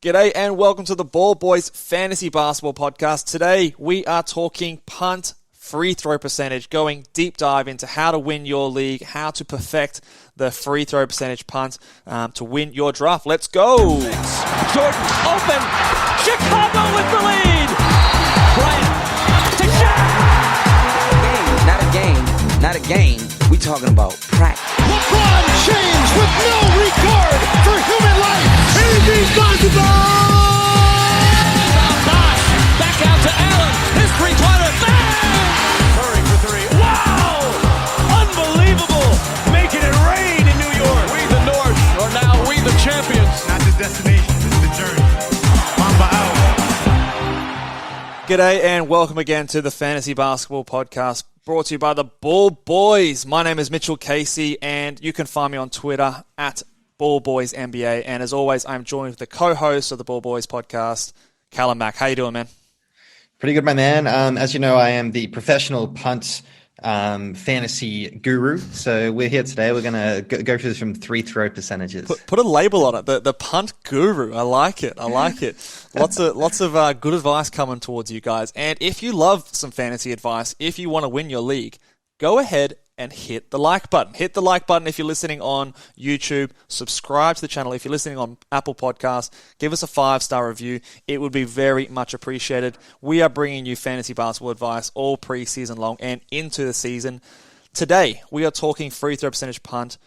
G'day and welcome to the Ball Boys Fantasy Basketball Podcast. Today we are talking punt free throw percentage, going deep dive into how to win your league, how to perfect the free throw percentage punt to win your draft. Let's go! Jordan open, Chicago with the lead! Bryant to Shaq! Not a game. We talking about practice. LeBron James with no regard for human life. Anything's possible! Bosh, back out to Allen. His three-pointer, bang! Curry for three. Wow! Unbelievable! Making it rain in New York. We the North are now we the champions. Not the destination, it's the journey. Mamba out. G'day and welcome again to the Fantasy Basketball Podcast, brought to you by the Ball Boys. My name is Mitchell Casey, and you can find me on Twitter at Ball Boys NBA. And as always, I'm joined with the co-host of the Ball Boys Podcast, Callum Mack. How you doing, man? Pretty good, my man. As you know, I am the professional punt fantasy guru. So we're here today. We're going to go through this from free throw percentages. Put a label on it. The punt guru. I like it. Lots of good advice coming towards you guys. And if you love some fantasy advice, if you want to win your league, go ahead and hit the like button. Hit the like button if you're listening on YouTube. Subscribe to the channel if you're listening on Apple Podcasts. Give us a 5-star review. It would be very much appreciated. We are bringing you fantasy basketball advice all preseason long and into the season. Today, we are talking free throw percentage punt.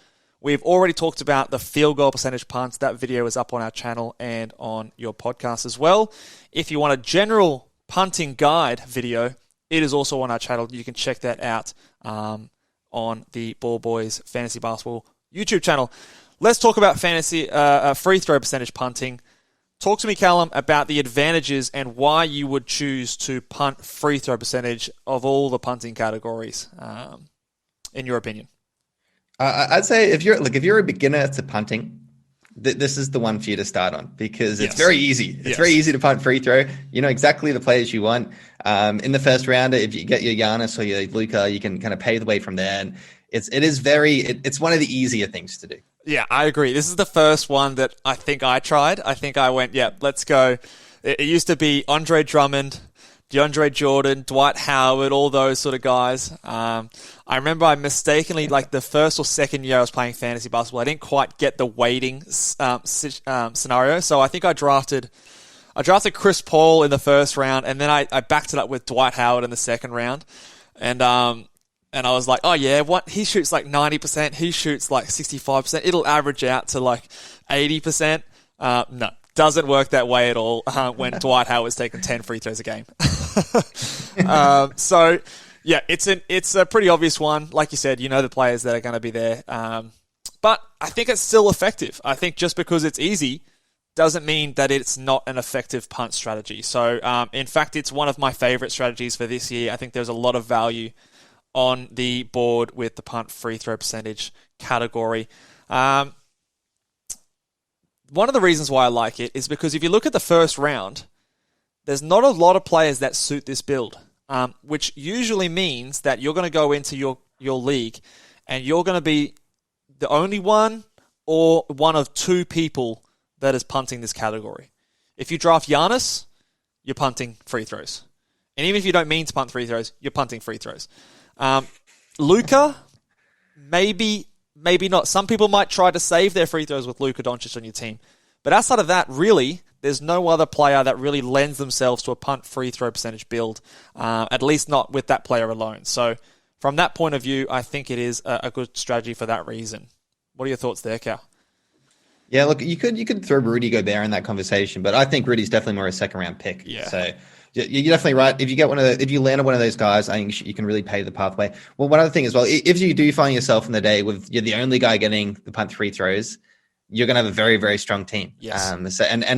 We've already talked about the field goal percentage punt. That video is up on our channel and on your podcast as well. If you want a general punting guide video, it is also on our channel. You can check that out on the Ball Boys Fantasy Basketball YouTube channel. Let's talk about fantasy free throw percentage punting. Talk to me, Callum, about the advantages and why you would choose to punt free throw percentage of all the punting categories, in your opinion. I'd say if you're a beginner to punting, this is the one for you to start on because it's very easy. It's very easy to punt free throw. You know exactly the players you want. In the first round, if you get your Giannis or your Luka, you can kind of pave the way from there. And it's one of the easier things to do. Yeah, I agree. This is the first one that I think I tried. I think I went, let's go. It used to be Andre Drummond, DeAndre Jordan, Dwight Howard, all those sort of guys. I remember I mistakenly, like the first or second year I was playing fantasy basketball, I didn't quite get the weighting scenario. So I think I drafted Chris Paul in the first round, and then I backed it up with Dwight Howard in the second round. And I was like, oh yeah, he shoots like 90%, he shoots like 65%. It'll average out to like 80%. No. Doesn't work that way at all when Dwight Howard's taking 10 free throws a game. So, yeah, it's a pretty obvious one. Like you said, you know the players that are going to be there. But I think it's still effective. I think just because it's easy doesn't mean that it's not an effective punt strategy. So, in fact, it's one of my favorite strategies for this year. I think there's a lot of value on the board with the punt free throw percentage category. One of the reasons why I like it is because if you look at the first round, there's not a lot of players that suit this build, which usually means that you're going to go into your league and you're going to be the only one or one of two people that is punting this category. If you draft Giannis, you're punting free throws. And even if you don't mean to punt free throws, you're punting free throws. Luka, maybe not. Some people might try to save their free throws with Luka Doncic on your team. But outside of that, really, there's no other player that really lends themselves to a punt free throw percentage build, at least not with that player alone. So from that point of view, I think it is a good strategy for that reason. What are your thoughts there, Cal? Yeah, look, you could throw Rudy Gobert in that conversation, but I think Rudy's definitely more a second-round pick. Yeah. So you're definitely right. If you land on one of those guys, I think you can really pave the pathway. Well, one other thing as well, if you do find yourself in the day with you're the only guy getting the punt free throws, you're going to have a very, very strong team. Yes. And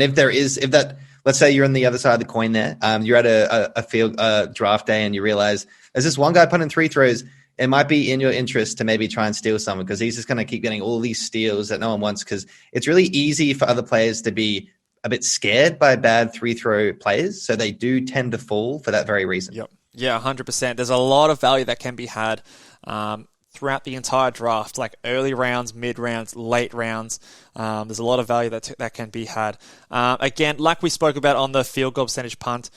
if that, let's say you're on the other side of the coin there, you're at a field draft day and you realize there's this one guy punting free throws. It might be in your interest to maybe try and steal someone because he's just going to keep getting all these steals that no one wants because it's really easy for other players to be a bit scared by bad free throw players. So they do tend to fall for that very reason. Yep. Yeah, 100%. There's a lot of value that can be had throughout the entire draft, like early rounds, mid rounds, late rounds. There's a lot of value that can be had. Again, like we spoke about on the field goal percentage punt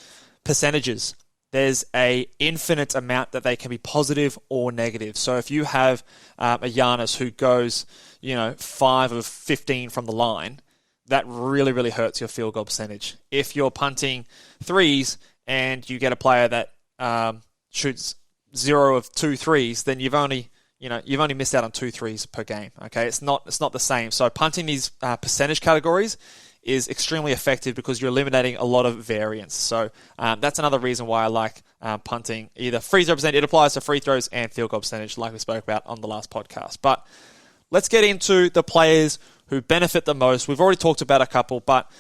percentages, there's a infinite amount that they can be positive or negative. So if you have a Giannis who goes, 5 of 15 from the line, that really, really hurts your field goal percentage. If you're punting threes and you get a player that shoots 0 of 2 threes, then you've only missed out on 2 threes per game. Okay, it's not the same. So punting these percentage categories is extremely effective because you're eliminating a lot of variance. So that's another reason why I like punting either free throw percentage. It applies to free throws and field goal percentage, like we spoke about on the last podcast. But let's get into the players who benefit the most. We've already talked about a couple, but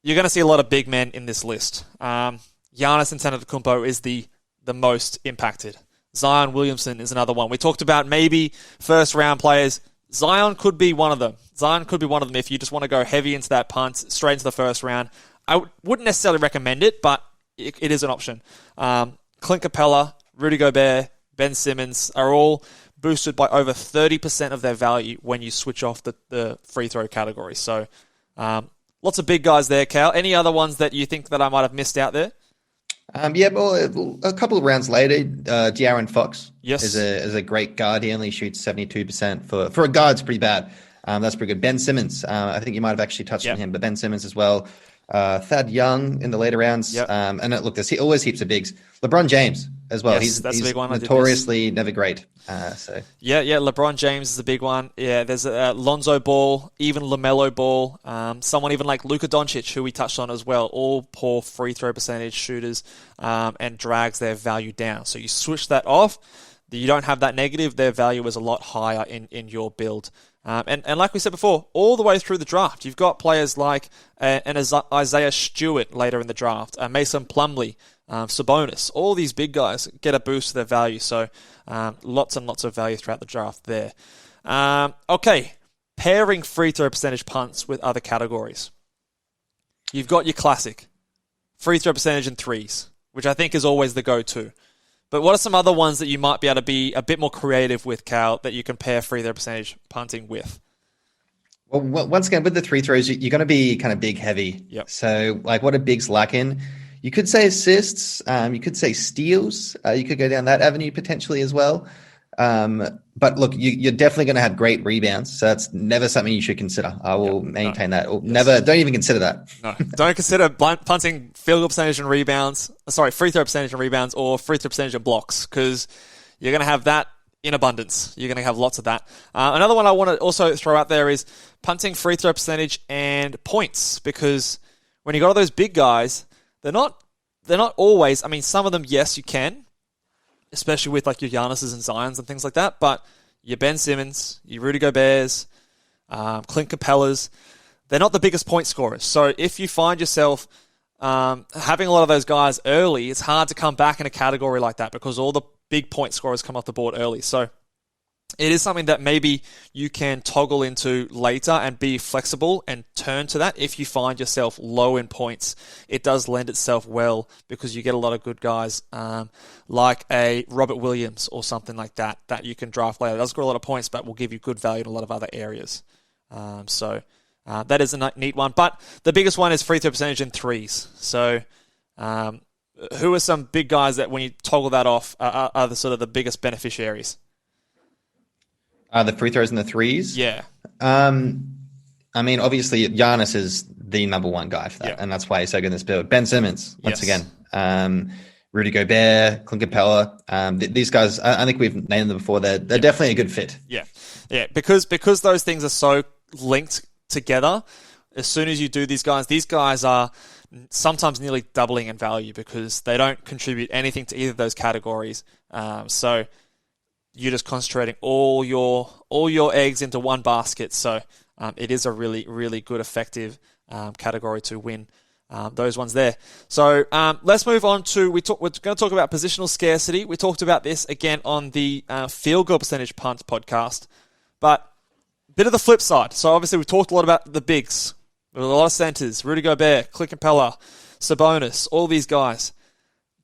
you're going to see a lot of big men in this list. Giannis Antetokounmpo is the most impacted. Zion Williamson is another one. We talked about maybe first-round players. Zion could be one of them. If you just want to go heavy into that punt, straight into the first round. I wouldn't necessarily recommend it, but it is an option. Clint Capella, Rudy Gobert, Ben Simmons are all boosted by over 30% of their value when you switch off the free throw category. So lots of big guys there, Cal. Any other ones that you think that I might have missed out there? A couple of rounds later, De'Aaron Fox is a great guard. He only shoots 72%. For a guard, it's pretty bad. That's pretty good. Ben Simmons, I think you might have actually touched on him, but Ben Simmons as well. Thad Young in the later rounds. And look, there's always heaps of bigs. LeBron James as well. Yes, that's a big one. Notoriously never great. LeBron James is a big one. Yeah, there's Lonzo Ball, even LaMelo Ball, someone even like Luka Doncic, who we touched on as well. All poor free throw percentage shooters, and drags their value down. So you switch that off, you don't have that negative. Their value is a lot higher in your build. And like we said before, all the way through the draft, you've got players like Isaiah Stewart later in the draft, Mason Plumlee, Sabonis. All these big guys get a boost to their value. So lots and lots of value throughout the draft there. Okay, pairing free throw percentage punts with other categories. You've got your classic free throw percentage and threes, which I think is always the go-to. But what are some other ones that you might be able to be a bit more creative with, Cal, that you can pair free throw percentage punting with? Well, once again, with the free throws, you're going to be kind of big heavy. Yep. So, like, what do bigs lack in? You could say assists. You could say steals. You could go down that avenue potentially as well. But look, you're definitely going to have great rebounds. So that's never something you should consider. I will maintain that. Or don't even consider that. No, don't consider punting field goal percentage and rebounds. Sorry, free throw percentage and rebounds, or free throw percentage and blocks, because you're going to have that in abundance. You're going to have lots of that. Another one I want to also throw out there is punting free throw percentage and points, because when you got all those big guys, they're not always. I mean, some of them, yes, you can, especially with like your Giannis's and Zions and things like that. But your Ben Simmons, your Rudy Gobert's, Clint Capella's, they're not the biggest point scorers. So if you find yourself having a lot of those guys early, it's hard to come back in a category like that because all the big point scorers come off the board early. So it is something that maybe you can toggle into later and be flexible and turn to that. If you find yourself low in points, it does lend itself well because you get a lot of good guys like a Robert Williams or something like that you can draft later. It does score a lot of points, but will give you good value in a lot of other areas. So that is a neat one. But the biggest one is free throw percentage in threes. So who are some big guys that when you toggle that off are the sort of the biggest beneficiaries? The free throws and the threes? Yeah. I mean, obviously, Giannis is the number one guy for that, and that's why he's so good in this build. Ben Simmons, once again. Rudy Gobert, Clint Capella. These guys, I think we've named them before. They're definitely a good fit. Yeah. Because those things are so linked together, as soon as you do these guys are sometimes nearly doubling in value because they don't contribute anything to either of those categories. So you're just concentrating all your eggs into one basket. So it is a really, really good, effective category to win those ones there. So let's move on to, we're going to talk about positional scarcity. We talked about this again on the field goal percentage punt podcast, but a bit of the flip side. So obviously we talked a lot about the bigs. There were a lot of centers, Rudy Gobert, Clint Capella, Sabonis, all these guys.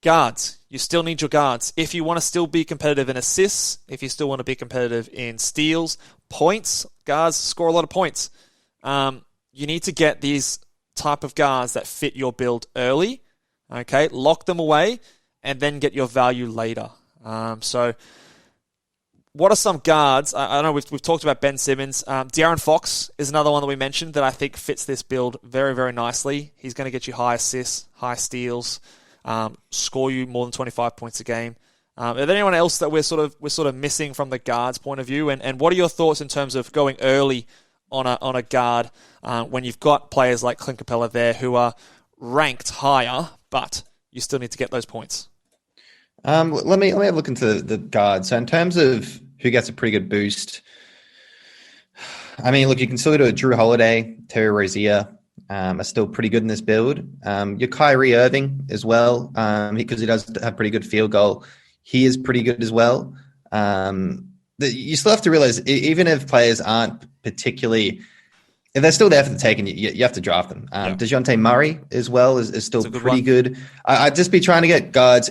Guards. You still need your guards. If you want to still be competitive in assists, if you still want to be competitive in steals, points, guards score a lot of points. You need to get these type of guards that fit your build early. Okay, lock them away, and then get your value later. So, what are some guards? I know we've talked about Ben Simmons. De'Aaron Fox is another one that we mentioned that I think fits this build very, very nicely. He's going to get you high assists, high steals, score you more than 25 points a game. Are there anyone else that we're sort of missing from the guards point of view? And what are your thoughts in terms of going early on a guard when you've got players like Clint Capella there who are ranked higher, but you still need to get those points? Let me have a look into the guards. So in terms of who gets a pretty good boost, I mean, look, you can still do a Drew Holiday, Terry Rozier, are still pretty good in this build. Your Kyrie Irving as well, because he does have pretty good field goal. He is pretty good as well. You still have to realize, even if players aren't particularly, if they're still there for the taking, you have to draft them. DeJounte Murray as well is still pretty good. I'd just be trying to get guards.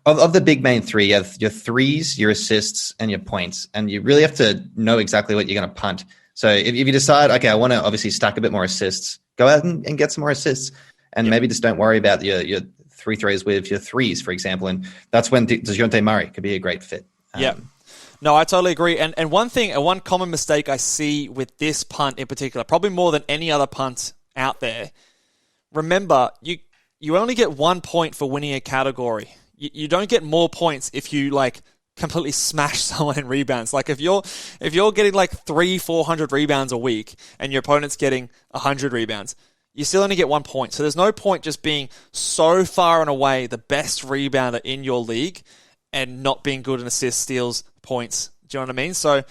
Of the big main three, you have your threes, your assists, and your points. And you really have to know exactly what you're going to punt. So if you decide, okay, I want to obviously stack a bit more assists, go out and get some more assists. And maybe just don't worry about your three throws with your threes, for example. And that's when DeJounte Murray could be a great fit. No, I totally agree. And one common mistake I see with this punt in particular, probably more than any other punt out there, remember, you only get 1 point for winning a category. You don't get more points if you completely smash someone in rebounds. Like if you're getting 300-400 rebounds a week and your opponent's getting 100 rebounds, you still only get 1 point. So there's no point just being so far and away the best rebounder in your league and not being good in assists, steals, points. Do you know what I mean? So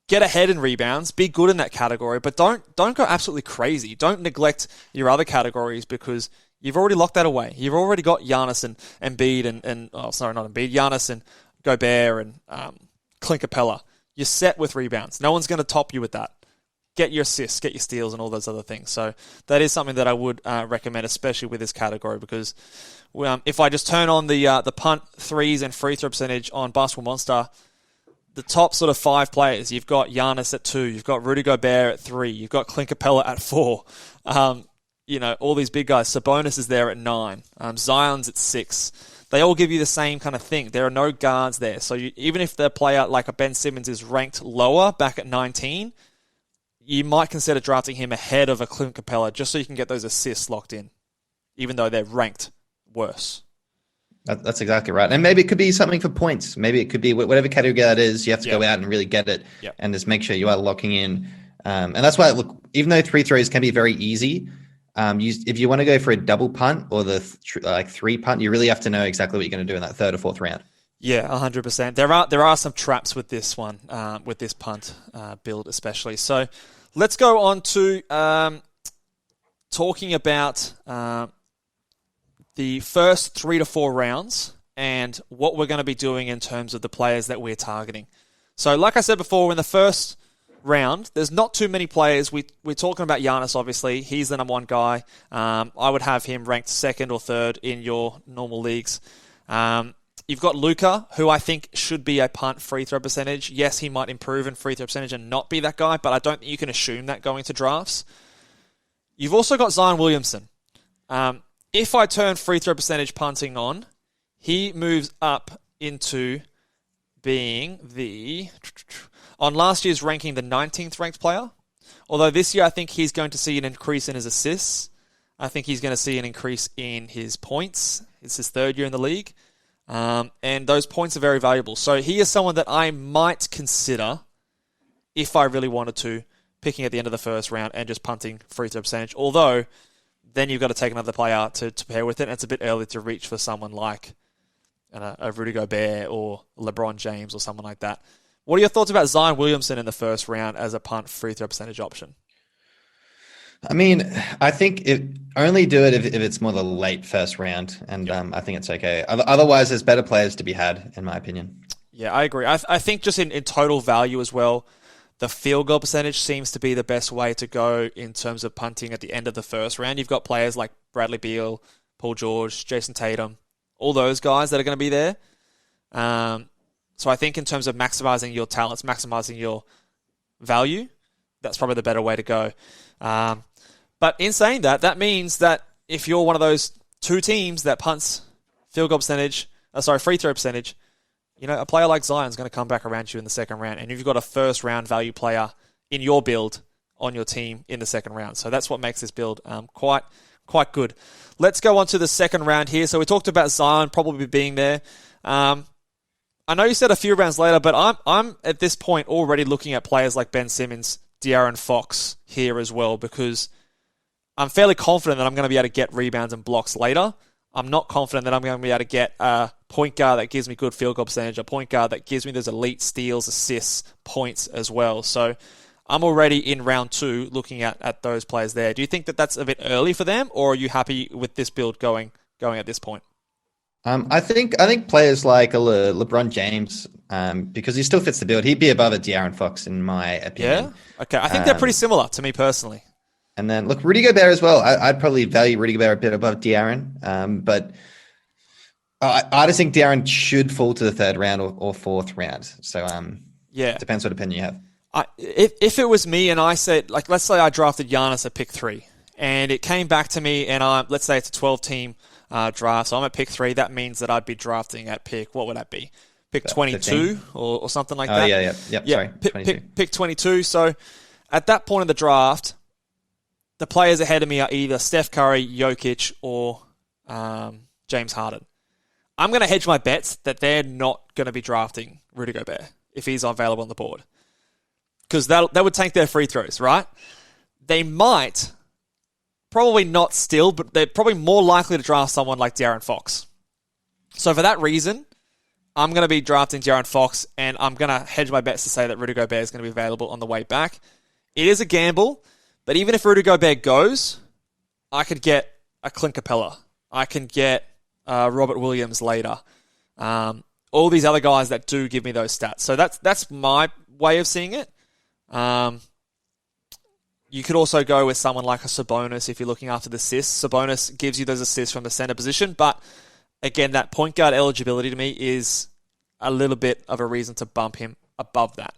get ahead in rebounds, be good in that category, but don't go absolutely crazy. Don't neglect your other categories because you've already locked that away. You've already got Giannis and Embiid Giannis and Gobert and Clint Capella. You're set with rebounds. No one's going to top you with that. Get your assists, get your steals, and all those other things. So that is something that I would recommend, especially with this category, because if I just turn on the punt, threes, and free throw percentage on Basketball Monster, the top sort of 5 players, you've got Giannis at 2, you've got Rudy Gobert at 3, you've got Clint Capella at 4. All these big guys. Sabonis is there at 9. Zion's at 6. They all give you the same kind of thing. There are no guards there. So even if the player like a Ben Simmons is ranked lower back at 19, you might consider drafting him ahead of a Clint Capella just so you can get those assists locked in, even though they're ranked worse. That's exactly right. And maybe it could be something for points. Maybe it could be whatever category that is, you have to go out and really get it and just make sure you are locking in. And that's why, look, even though free throws can be very easy, if you want to go for a double punt or the 3 punt, you really have to know exactly what you're going to do in that 3rd or 4th round. Yeah, 100%. There are some traps with this one, with this punt build especially. So let's go on to talking about the first 3 to 4 rounds and what we're going to be doing in terms of the players that we're targeting. So like I said before, in the first round, there's not too many players. We're talking about Giannis, obviously. He's the number 1 guy. I would have him ranked 2nd or 3rd in your normal leagues. You've got Luka, who I think should be a punt free throw percentage. Yes, he might improve in free throw percentage and not be that guy, but I don't think you can assume that going to drafts. You've also got Zion Williamson. If I turn free throw percentage punting on, he moves up into being on last year's ranking, the 19th ranked player. Although this year I think he's going to see an increase in his assists. I think he's going to see an increase in his points. It's his 3rd year in the league. And those points are very valuable. So he is someone that I might consider, if I really wanted to, picking at the end of the first round and just punting free throw percentage. Although, then you've got to take another player to pair with it. And it's a bit early to reach for someone like a Rudy Gobert or LeBron James or someone like that. What are your thoughts about Zion Williamson in the first round as a punt free throw percentage option? I mean, I think only do it if it's more the late first round, and I think it's okay. Otherwise, there's better players to be had, in my opinion. Yeah, I agree. I think just in total value as well, the field goal percentage seems to be the best way to go in terms of punting at the end of the first round. You've got players like Bradley Beal, Paul George, Jason Tatum, all those guys that are going to be there. So I think in terms of maximizing your talents, maximizing your value, that's probably the better way to go. But in saying that, that means that if you're one of those two teams that punts free throw percentage, a player like Zion's going to come back around you in the second round, and you've got a first round value player in your build on your team in the second round. So that's what makes this build quite good. Let's go on to the second round here. So we talked about Zion probably being there. I know you said a few rounds later, but I'm at this point already looking at players like Ben Simmons, De'Aaron Fox here as well, because I'm fairly confident that I'm going to be able to get rebounds and blocks later. I'm not confident that I'm going to be able to get a point guard that gives me good field goal percentage, a point guard that gives me those elite steals, assists, points as well. So I'm already in round 2 looking at those players there. Do you think that that's a bit early for them, or are you happy with this build going at this point? I think players like LeBron James, because he still fits the build, he'd be above a De'Aaron Fox in my opinion. Yeah? Okay. I think they're pretty similar to me personally. And then, look, Rudy Gobert as well. I'd probably value Rudy Gobert a bit above De'Aaron, but I just think De'Aaron should fall to the third round or fourth round. So, depends what opinion you have. If it was me and I said, like, let's say I drafted Giannis at pick 3, and it came back to me, and let's say it's a 12-team draft, so I'm at pick 3, that means that I'd be drafting at what would that be? Pick 22 or something like that? Yeah. Sorry, 22. Pick 22. So at that point in the draft, the players ahead of me are either Steph Curry, Jokic, or James Harden. I'm going to hedge my bets that they're not going to be drafting Rudy Gobert if he's available on the board, because that would tank their free throws, right? They might, probably not still, but they're probably more likely to draft someone like De'Aaron Fox. So for that reason, I'm going to be drafting De'Aaron Fox, and I'm going to hedge my bets to say that Rudy Gobert is going to be available on the way back. It is a gamble, but even if Rudy Gobert goes, I could get a Clint Capella. I can get Robert Williams later. All these other guys that do give me those stats. So that's my way of seeing it. You could also go with someone like a Sabonis if you're looking after the assists. Sabonis gives you those assists from the center position, but again, that point guard eligibility to me is a little bit of a reason to bump him above that.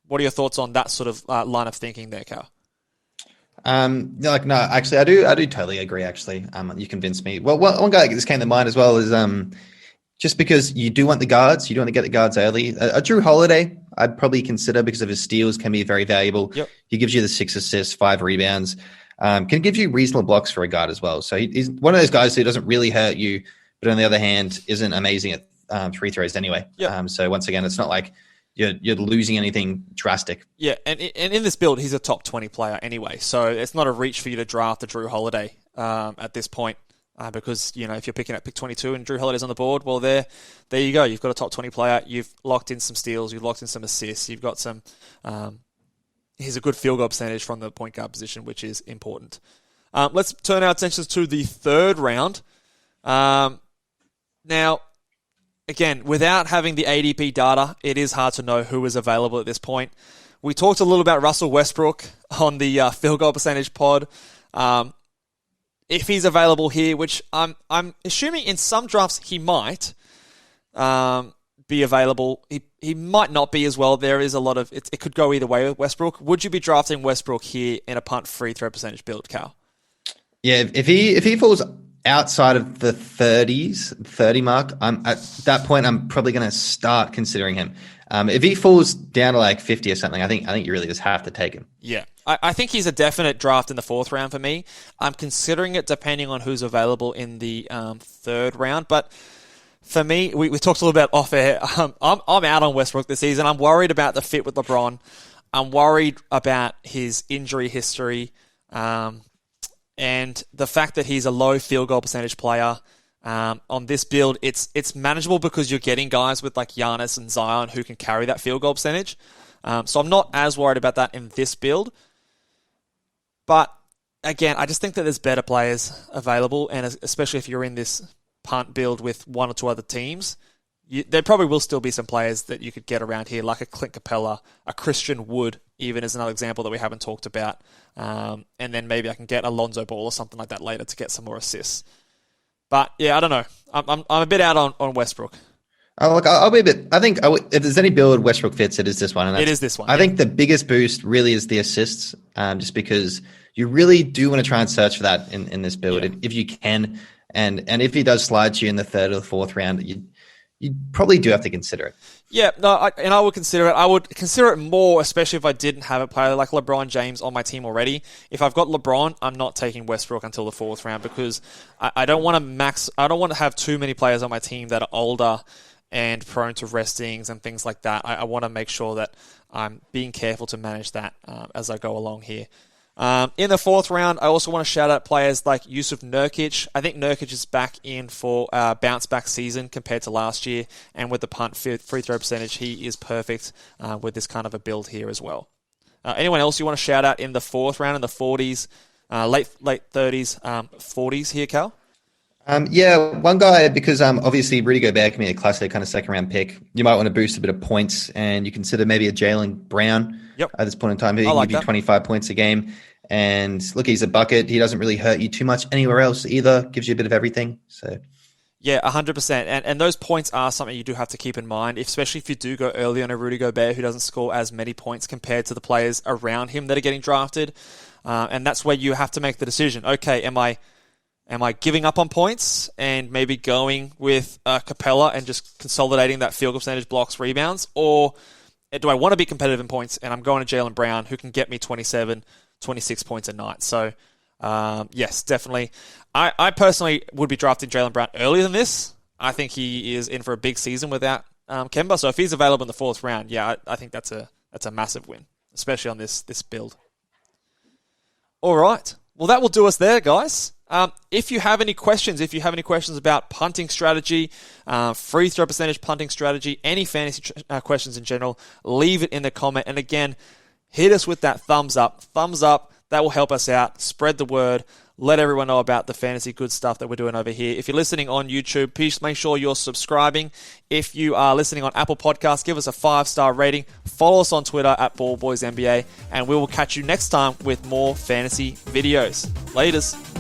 What are your thoughts on that sort of line of thinking there, Cal? No, actually, I do totally agree. Actually, you convinced me. Well, one guy that just came to mind as well is just because you do want the guards, you do want to get the guards early. A Drew Holiday, I'd probably consider because of his steals, can be very valuable. Yep. He gives you the 6 assists, 5 rebounds, can give you reasonable blocks for a guard as well. So he's one of those guys who doesn't really hurt you, but on the other hand, isn't amazing at free throws anyway. Yep. So once again, it's not like you're losing anything drastic. Yeah, and in this build, he's a top 20 player anyway, so it's not a reach for you to draft a Drew Holiday at this point, because if you're picking at pick 22 and Drew Holiday's on the board, well, there you go. You've got a top 20 player. You've locked in some steals. You've locked in some assists. You've got some. He's a good field goal percentage from the point guard position, which is important. Let's turn our attentions to the third round. Now, again, without having the ADP data, it is hard to know who is available at this point. We talked a little about Russell Westbrook on the field goal percentage pod. If he's available here, which I'm assuming in some drafts he might be available. He might not be as well. There is a lot of it could go either way with Westbrook. Would you be drafting Westbrook here in a punt free throw percentage build, Cal? Yeah, if he falls outside of the 30 mark, at that point I'm probably going to start considering him. If he falls down to like 50 or something, I think you really just have to take him. Yeah, I think he's a definite draft in the fourth round for me. I'm considering it depending on who's available in the third round, but for me, we talked a little bit off air. I'm out on Westbrook this season. I'm worried about the fit with LeBron. I'm worried about his injury history. And the fact that he's a low field goal percentage player on this build, it's manageable because you're getting guys with like Giannis and Zion who can carry that field goal percentage. So I'm not as worried about that in this build. But again, I just think that there's better players available, and especially if you're in this punt build with one or two other teams, there probably will still be some players that you could get around here, like a Clint Capella, a Christian Wood, even as another example that we haven't talked about. And then maybe I can get Alonzo Ball or something like that later to get some more assists. But yeah, I don't know. I'm a bit out on Westbrook. I'll be a bit. I think if there's any build Westbrook fits, it is this one. And It is this one. I think the biggest boost really is the assists, just because you really do want to try and search for that in this build if you can. And if he does slide to you in the third or the fourth round, you probably do have to consider it. Yeah, no, I would consider it. I would consider it more, especially if I didn't have a player like LeBron James on my team already. If I've got LeBron, I'm not taking Westbrook until the fourth round because I don't want to I don't want to have too many players on my team that are older and prone to restings and things like that. I want to make sure that I'm being careful to manage that as I go along here. In the fourth round, I also want to shout out players like Yusuf Nurkic. I think Nurkic is back in for a bounce-back season compared to last year, and with the punt free throw percentage, he is perfect with this kind of a build here as well. Anyone else you want to shout out in the fourth round, in the 40s, late 30s, 40s here, Cal? Yeah, one guy, because obviously Rudy Gobert can be a classic kind of second-round pick. You might want to boost a bit of points, and you consider maybe a Jaylen Brown at this point in time. He can give you 25 points a game. And look, he's a bucket. He doesn't really hurt you too much anywhere else either. Gives you a bit of everything. So, yeah, 100%. And those points are something you do have to keep in mind, especially if you do go early on a Rudy Gobert who doesn't score as many points compared to the players around him that are getting drafted. And that's where you have to make the decision. Okay, am I giving up on points and maybe going with Capella and just consolidating that field goal percentage, blocks, rebounds? Or do I want to be competitive in points and I'm going to Jaylen Brown who can get me 27, 26 points a night? So, yes, definitely. I personally would be drafting Jaylen Brown earlier than this. I think he is in for a big season without Kemba. So if he's available in the fourth round, yeah, I think that's a massive win, especially on this build. All right. Well, that will do us there, guys. If you have any questions, about punting strategy, free throw percentage punting strategy, any fantasy questions in general, leave it in the comment. And again, hit us with that thumbs up. That will help us out. Spread the word. Let everyone know about the fantasy good stuff that we're doing over here. If you're listening on YouTube, please make sure you're subscribing. If you are listening on Apple Podcasts, give us a 5-star rating. Follow us on Twitter at BallBoysNBA. And we will catch you next time with more fantasy videos. Laters.